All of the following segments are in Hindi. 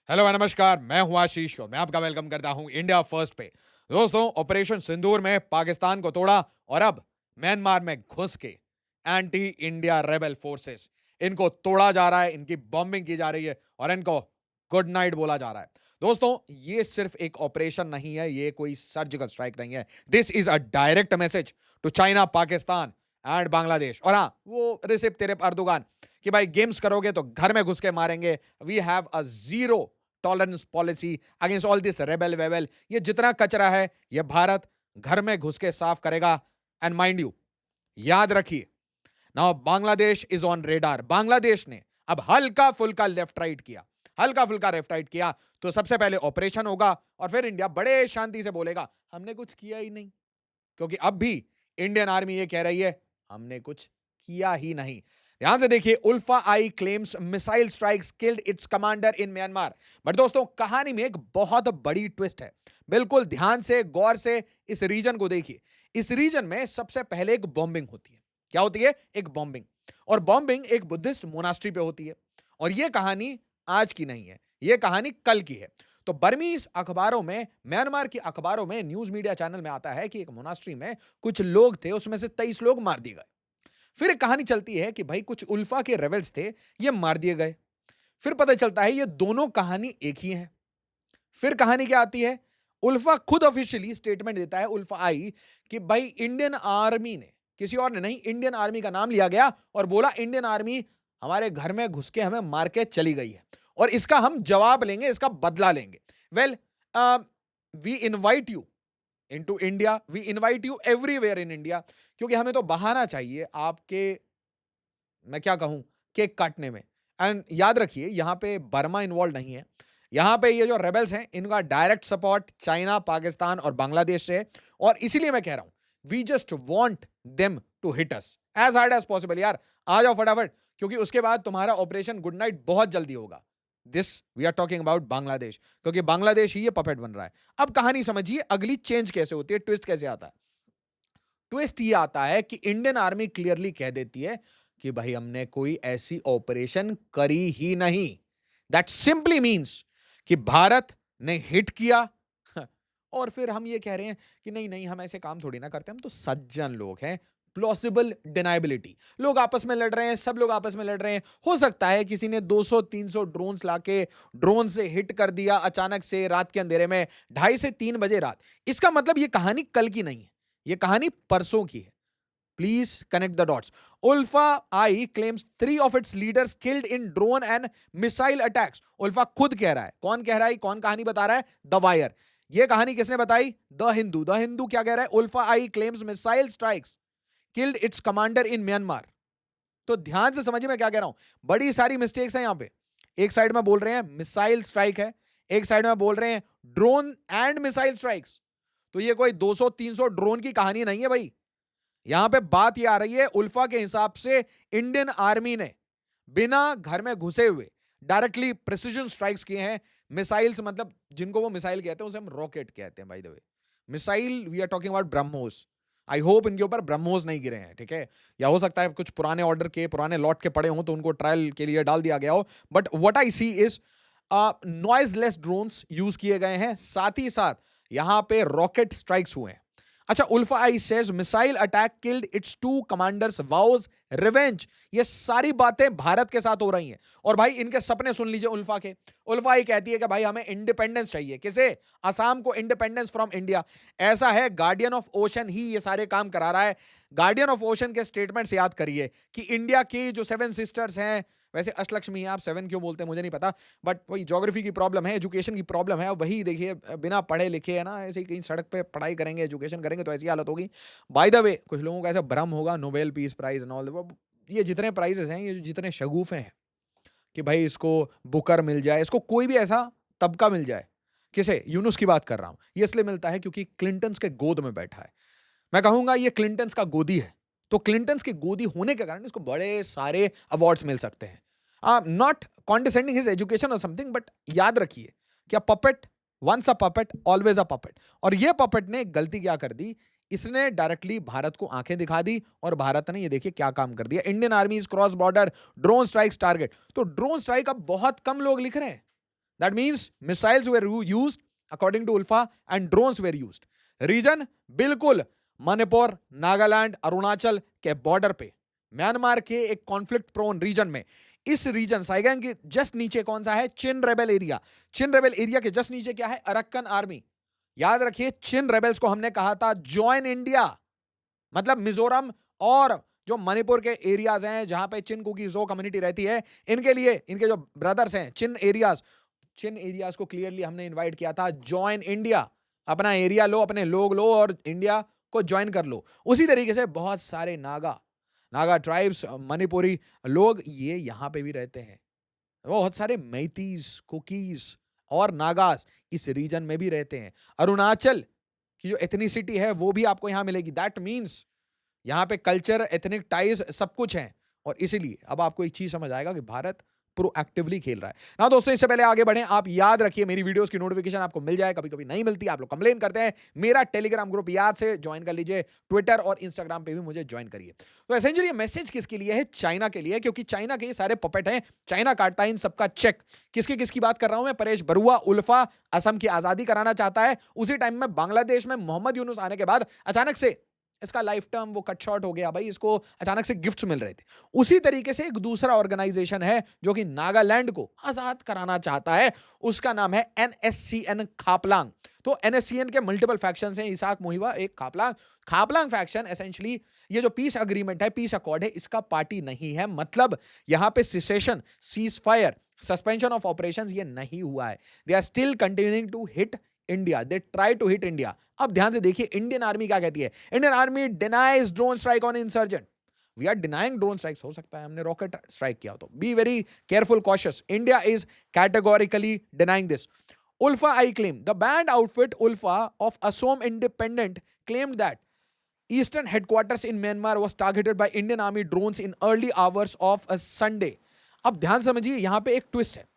हेलो नमस्कार, मैं हूं आशीष और मैं आपका वेलकम करता हूं इंडिया फर्स्ट पे। दोस्तों, ऑपरेशन सिंदूर में पाकिस्तान को तोड़ा और अब म्यांमार में घुस के एंटी इंडिया रेबल फोर्सेस इनको तोड़ा जा रहा है, इनकी बॉम्बिंग की जा रही है और इनको गुड नाइट बोला जा रहा है। दोस्तों, ये सिर्फ एक ऑपरेशन नहीं है, ये कोई सर्जिकल स्ट्राइक नहीं है। This is a direct message to China, Pakistan and Bangladesh. और हाँ, वो रिसिप तेरेप अर्दोगान कि भाई गेम्स करोगे तो घर में घुस के मारेंगे। We have a zero tolerance policy against all this rebel वेबल। ये जितना कचरा है ये भारत घर में घुस के साफ करेगा। एंड माइंड यू, याद रखिए, now Bangladesh is on radar. Bangladesh ने अब हल्का फुल्का लेफ्ट राइट किया, हल्का फुल्का लेफ्ट राइट किया तो सबसे पहले ऑपरेशन होगा और फिर इंडिया बड़े शांति से बोलेगा हमने कुछ किया ही नहीं। क्योंकि अब भी इंडियन आर्मी ये कह रही है हमने कुछ किया ही नहीं। ध्यान से देखिए, ULFA I claims missile strikes killed its commander in Myanmar. But दोस्तों, कहानी में एक बहुत बड़ी ट्विस्ट है। बिल्कुल ध्यान से गौर से इस रीजन को देखिए। इस रीजन में सबसे पहले एक बॉम्बिंग होती है। क्या होती है? एक बॉम्बिंग। और बॉम्बिंग एक बुद्धिस्ट मोनास्ट्री पे होती है। और यह कहानी आज की नहीं है, यह कहानी कल की है। तो बर्मीज अखबारों में, म्यांमार की अखबारों में, न्यूज मीडिया चैनल में आता है कि एक मोनास्ट्री में कुछ लोग थे, उसमें से 23 लोग मार दिए गए। फिर एक कहानी चलती है कि भाई कुछ उल्फा के रेबल्स थे, ये मार दिए गए। फिर पता चलता है ये दोनों कहानी एक ही है। फिर कहानी क्या आती है? उल्फा खुद ऑफिशियली स्टेटमेंट देता है, उल्फा आई, कि भाई इंडियन आर्मी ने, किसी और ने नहीं, इंडियन आर्मी का नाम लिया गया और बोला इंडियन आर्मी हमारे घर में घुस के हमें मार के चली गई है और इसका हम जवाब लेंगे, इसका बदला लेंगे। Well, we invite you into India, we invite you everywhere in India. क्योंकि हमें तो बहाना चाहिए आपके, मैं क्या कहूं, केक काटने में। एंड याद रखिए, यहां पे बर्मा इन्वॉल्व नहीं है। यहां पे ये जो रेबल्स हैं इनका डायरेक्ट सपोर्ट चाइना, पाकिस्तान और बांग्लादेश से है। और इसीलिए मैं कह रहा हूं we just want them to hit us as hard as possible. यार आ जाओ फटाफट, क्योंकि उसके बाद तुम्हारा ऑपरेशन गुड नाइट बहुत जल्दी होगा। This we are talking about Bangladesh, क्योंकि बांग्लादेश ही ये पपेट बन रहा है। अब कहानी समझिए, अगली चेंज कैसे होती है, ट्विस्ट कैसे आता है। ट्विस्ट ये आता है कि इंडियन आर्मी क्लियरली कह देती है कि भाई हमने कोई ऐसी ऑपरेशन करी ही नहीं। दैट सिंपली मींस कि भारत ने हिट किया। और फिर हम ये कह रहे हैं कि नहीं नहीं, हम ऐसे काम थोड़ी ना करते, हम तो सज्जन लोग हैं। प्लॉसिबल डिनाइबिलिटी, लोग आपस में लड़ रहे हैं, सब लोग आपस में लड़ रहे हैं। हो सकता है किसी ने 200-300 ड्रोन्स लाके ड्रोन से हिट कर दिया अचानक से रात के अंधेरे में, 2:30 से 3 बजे रात। इसका मतलब ये कहानी कल की नहीं है, ये कहानी परसों की है। Please connect the dots. ULFA I claims 3 of its leaders killed in drone and missile attacks। ULFA खुद कह रहा है। कौन कह रहा है? कौन कहानी बता रहा है? The wire. ये कहानी किसने बताई? द हिंदू। द हिंदू क्या कह रहा है? ULFA I claims missile strikes killed its commander in Myanmar. तो ध्यान से समझिए मैं क्या कह रहा हूं। बड़ी सारी मिस्टेक्स हैं यहां पे। एक साइड में बोल रहे हैं मिसाइल स्ट्राइक है, एक साइड में बोल रहे हैं ड्रोन एंड मिसाइल स्ट्राइक्स। तो ये कोई 200-300 ड्रोन की कहानी नहीं है भाई। यहां पे बात ये आ रही है, उल्फा के हिसाब से इंडियन आर्मी ने बिना घर में घुसे हुए डायरेक्टली प्रिसीजन स्ट्राइक्स किए हैं। मिसाइल्स मतलब जिनको वो मिसाइल कहते हैं उसे हम रॉकेट कहते हैं by the way. Missile we are talking about BrahMos. I hope इनके ऊपर ब्रह्मोस नहीं गिरे हैं, ठीक है? या हो सकता है कुछ पुराने ऑर्डर के, पुराने लॉट के पड़े हों तो उनको ट्रायल के लिए डाल दिया गया हो। But what I see is noiseless drones use किए गए हैं, साथ ही साथ यहां पे रॉकेट स्ट्राइक्स हुए हैं। अच्छा, ULFA I says missile attack killed its 2 commanders, vows revenge. ये सारी बातें भारत के साथ हो रही हैं और भाई इनके सपने सुन लीजिए उल्फा के। उल्फा आई कहती है कि भाई हमें इंडिपेंडेंस चाहिए। किसे? असम को इंडिपेंडेंस फ्रॉम इंडिया। ऐसा है, गार्डियन ऑफ ओशन ही ये सारे काम करा रहा है। गार्डियन ऑफ ओशन के स्टेटमेंट्स याद करिए कि इंडिया की जो 7 सिस्टर्स हैं, वैसे अष्टलक्ष्मी है, आप 7 क्यों बोलते हैं मुझे नहीं पता, बट वही ज्योग्राफी की प्रॉब्लम है, एजुकेशन की प्रॉब्लम है। वही देखिए, बिना पढ़े लिखे है ना, ऐसे ही कहीं सड़क पे पढ़ाई करेंगे, एजुकेशन करेंगे तो ऐसी हालत होगी। बाय द वे, कुछ लोगों का ऐसा भ्रम होगा Nobel peace prize and all, ये जितने प्राइजेस हैं, ये जितने शगुफे हैं कि भाई इसको बुकर मिल जाए, इसको कोई भी ऐसा तबका मिल जाए। किसे? यूनुस की बात कर रहा हूं। ये इसलिए मिलता है क्योंकि क्लिंटन्स के गोद में बैठा है। मैं कहूंगा ये क्लिंटन्स का गोदी है। तो क्लिंटन्स की गोदी होने के कारण इसको बड़े सारे अवार्ड्स मिल सकते हैं। नॉट कॉन्डिसेंडिंग हिज एजुकेशन और समथिंग, बट याद रखिए कि a puppet, once a puppet always a puppet. और ये पपेट ने एक गलती क्या कर दी, इसने डायरेक्टली भारत को आंखें दिखा दी और भारत ने ये देखिए क्या काम कर दिया। Indian army is cross border drone strikes target. तो ड्रोन स्ट्राइक अब बहुत कम लोग लिख रहे हैं। That means missiles were used according to ULFA and drones were used. Region बिल्कुल मणिपुर, नागालैंड, अरुणाचल के बॉर्डर पे, म्यांमार के एक कॉन्फ्लिक्ट प्रोन रीजन में. इस रीजन साइगैंग के जस्ट नीचे कौन सा है? चिन रेबल एरिया. चिन रेबल एरिया के जस्ट नीचे क्या है? अरक्कन आर्मी. याद रखिए, चिन रेबल्स को हमने कहा था ज्वाइन इंडिया, मतलब मिजोरम और जो मणिपुर के एरियाज हैं जहां पे चिन कुकी जो कम्युनिटी रहती है, इनके लिए इनके जो ब्रदर्स हैं चिन एरियाज को क्लियरली हमने इनवाइट किया था ज्वाइन इंडिया. अपना एरिया लो, अपने लोग लो और इंडिया को ज्वाइन कर लो. उसी तरीके से बहुत सारे नागा ट्राइब्स, मणिपुरी लोग ये यहां पे भी रहते हैं. बहुत सारे मैतीज, कुकीज और नागास इस रीजन में भी रहते हैं. अरुणाचल की जो एथनिसिटी है वो भी आपको यहां मिलेगी. दैट मीन्स यहां पे कल्चर, एथनिक टाइज सब कुछ है. और इसीलिए अब आपको एक चीज समझ आएगा कि भारत प्रोएक्टिवली खेल रहा है ना. दोस्तों, इससे पहले आगे बढ़ें, आप याद रखिए मेरी वीडियोस की नोटिफिकेशन आपको मिल जाए. कभी कभी नहीं मिलती, आप लोग कंप्लेन करते हैं. मेरा टेलीग्राम ग्रुप याद से ज्वाइन कर लीजिए. ट्विटर और इंस्टाग्राम पे भी मुझे ज्वाइन करिए. तो एसेंशियली मैसेज किसके लिए है? चाइना के लिए, क्योंकि चाइना के ये सारे पपेट हैं. चाइना काटता है इन सबका चेक. किसकी बात कर रहा हूं मैं? परेश बरुआ. उल्फा असम की आजादी कराना चाहता है. उसी टाइम में बांग्लादेश में मोहम्मद यूनुस आने के बाद अचानक से इसका लाइफ टर्म वो कट शॉर्ट हो गया. भाई, इसको अचानक से गिफ्ट्स मिल रहे थे. उसी तरीके से एक दूसरा ऑर्गेनाइजेशन है जो कि नागालैंड को आजाद कराना चाहता है. उसका नाम है NSCN खापलांग. तो NSCN के मल्टीपल फैक्शंस हैं. इसाक मोहिबा एक खापलांग फैक्शन एसेंशियली ये जो पीस अग्रीमेंट है, पीस अकॉर्ड है, इसका पार्टी नहीं है. मतलब यहां पे secession, ceasefire, suspension of operations ये नहीं हुआ है. They are still continuing to hit India. They try to hit India. अब ध्यान से देखिए इंडियन आर्मी क्या कहती है. Indian army denies drone strike on insurgent. We are denying drone strikes. हो सकता है हमने रॉकेट स्ट्राइक किया. तो be very careful, cautious. India is categorically denying this. Ulfa I claim. The band outfit Ulfa of Assam Independent claimed that eastern headquarters in Myanmar was targeted by Indian Army drones in early hours of a Sunday. अब ध्यान समझिए, यहां पे एक ट्विस्ट है.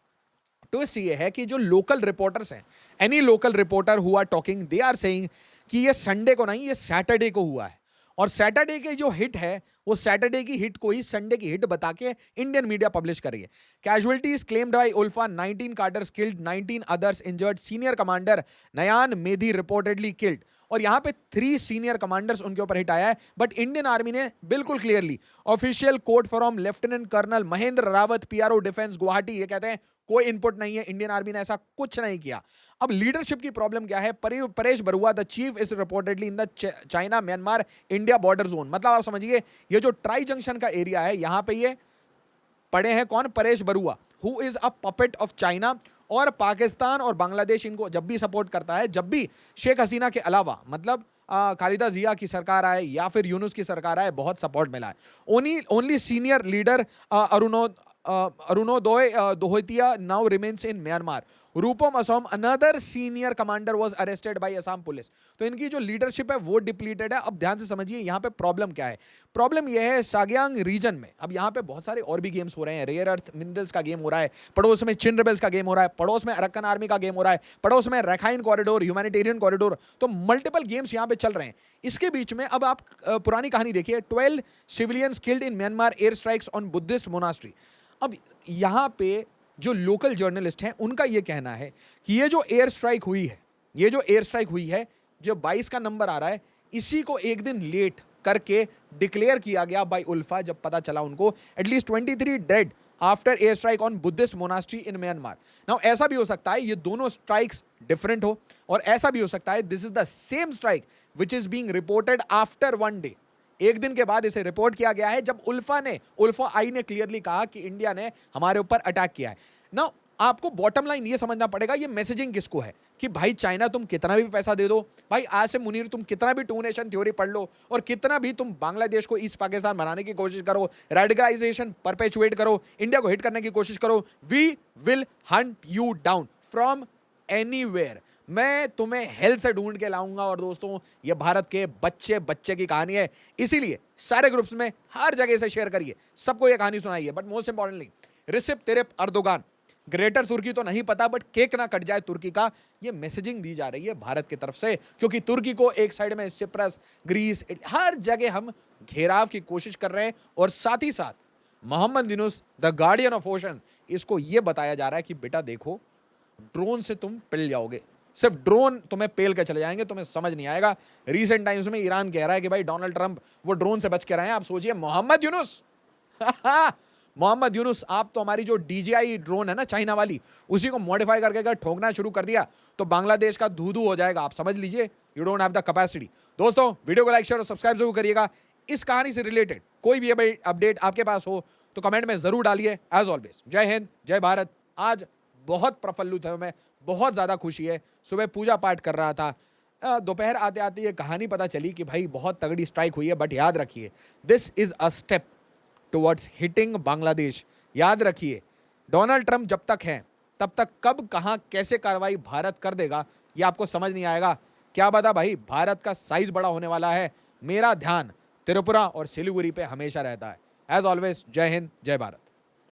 ट्विस्ट ये है कि जो लोकल रिपोर्टर्स हैं, any local reporter who are talking, they are saying कि ये संडे को नहीं, ये सैटरडे को हुआ है. और सैटरडे के जो हिट है वो सैटरडे की हिट को ही संडे की हिट बता के इंडियन मीडिया पब्लिश कर रही है. Casualties claimed by ULFA, 19 cadres killed, 19 others injured. Senior commander Nayan Medhi reportedly killed. और यहां पे 3 सीनियर कमांडर्स उनके ऊपर हिट आया है. बट इंडियन आर्मी ने बिल्कुल clearly official code from lieutenant colonel Mahendra Rawat, PRO defence Guwahati, ये कहते हैं कोई इनपुट नहीं है, इंडियन आर्मी ने ऐसा कुछ नहीं किया. अब लीडरशिप की प्रॉब्लम क्या है? Paresh Barua the chief is reportedly in the China Myanmar India border zone. मतलब आप समझिए ये जो ट्राई जंक्शन का एरिया है, यहां पे ये पड़े हैं कौन? Paresh Barua, who is a puppet of China. और पाकिस्तान और बांग्लादेश इनको जब भी सपोर्ट करता है, जब भी शेख हसीना के अलावा, मतलब खालिदा जिया की सरकार आए या फिर यूनुस की सरकार आए, बहुत सपोर्ट मिला है. Only senior leader Arunoday Dohotia now remains in Myanmar. Rupam Asom, another senior commander was arrested by Assam police. तो इनकी जो लीडरशिप है वो डिप्लीटेड है. अब ध्यान से समझिए यहां पे प्रॉब्लम क्या है. प्रॉब्लम यह है साग्यांग रीजन में. अब यहां पे बहुत सारे और भी गेम्स हो रहे हैं. रेयर अर्थ मिनरल्स का गेम हो रहा है, पड़ोस में चिन रेबल्स का गेम हो रहा है, पड़ोस में अरक्कन आर्मी का गेम हो रहा है, पड़ोस में रखाइन कॉरिडोर, ह्यूमैनिटेरियन कॉरिडोर. तो मल्टीपल गेम्स यहां पे चल रहे हैं. इसके बीच में अब आप पुरानी कहानी देखिए. 12 civilians killed in Myanmar air strikes on Buddhist monastery. अब यहां पे जो लोकल जर्नलिस्ट हैं उनका यह कहना है कि ये जो एयर स्ट्राइक हुई है, जो 22 का नंबर आ रहा है, इसी को एक दिन लेट करके डिक्लेयर किया गया बाय उल्फा. जब पता चला उनको at least 23 dead after air strike on Buddhist monastery in Myanmar. Now ऐसा भी हो सकता है ये दोनों स्ट्राइक्स डिफरेंट हो, और ऐसा भी हो सकता है this is the same strike which is being reported after 1 day. एक दिन के बाद इसे रिपोर्ट किया गया है, जब उल्फा आई ने क्लियरली कहा कि इंडिया ने हमारे ऊपर अटैक किया है. ना आपको बॉटम लाइन ये समझना पड़ेगा ये मैसेजिंग किसको है कि भाई चाइना तुम कितना भी पैसा दे दो, भाई आज से मुनीर तुम कितना भी 2 नेशन थ्योरी पढ़ लो, और कितना भी तुम बांग्लादेश को ईस्ट पाकिस्तान बनाने की कोशिश करो, रेडिकलाइजेशन परपेचुएट करो, इंडिया को हिट करने की कोशिश करो, we will hunt you down from anywhere. मैं तुम्हें हेल से ढूंढ के लाऊंगा. और दोस्तों ये भारत के बच्चे की कहानी है, इसीलिए सारे ग्रुप्स में हर जगह से शेयर करिए, सबको ये कहानी सुनाइए. But most importantly Recep Tayyip Erdogan, greater Turkey तो नहीं पता बट केक ना कट जाए तुर्की का, ये मैसेजिंग दी जा रही है भारत की तरफ से. क्योंकि तुर्की को एक साइड में सिप्रस, ग्रीस, हर जगह हम घेराव की कोशिश कर रहे हैं. और साथ ही साथ Muhammad Yunus the guardian of ocean, इसको ये बताया जा रहा है कि बेटा देखो ड्रोन से तुम पिल जाओगे, सिर्फ ड्रोन तुम्हें पेल के चले जाएंगे, तुम्हें समझ नहीं आएगा। रीसेंट टाइम्स में ईरान कह रहा है कि भाई डोनाल्ड ट्रंप वो ड्रोन से बच के रहे हैं। आप सोचिए मोहम्मद यूनुस मोहम्मद यूनुस, आप तो हमारी जो DJI ड्रोन है ना चाइना वाली, उसी को मॉडिफाई करके अगर ठोकना शुरू कर दिया तो बांग्लादेश का धू हो जाएगा। आप समझ लीजिए, you don't have the capacity. दोस्तों वीडियो को लाइक शेयर और सब्सक्राइब जरूर करिएगा। इस कहानी से रिलेटेड कोई भी अपडेट आपके पास हो तो कमेंट में जरूर डालिए। एज ऑलवेज जय हिंद जय भारत। आज बहुत प्रफुल्लित है मैं, बहुत ज्यादा खुशी है। सुबह पूजा पाठ कर रहा था, दोपहर आते आते ये कहानी पता चली कि भाई बहुत तगड़ी स्ट्राइक हुई है। बट याद रखिए, this is a step towards hitting Bangladesh. याद रखिए, डोनाल्ड ट्रंप जब तक है तब तक कब कहां कैसे कार्रवाई भारत कर देगा ये आपको समझ नहीं आएगा। क्या पता भाई, भारत का साइज बड़ा होने वाला है। मेरा ध्यान त्रिपुरा और सिलीगुड़ी पे हमेशा रहता है। एज ऑलवेज जय हिंद जय भारत।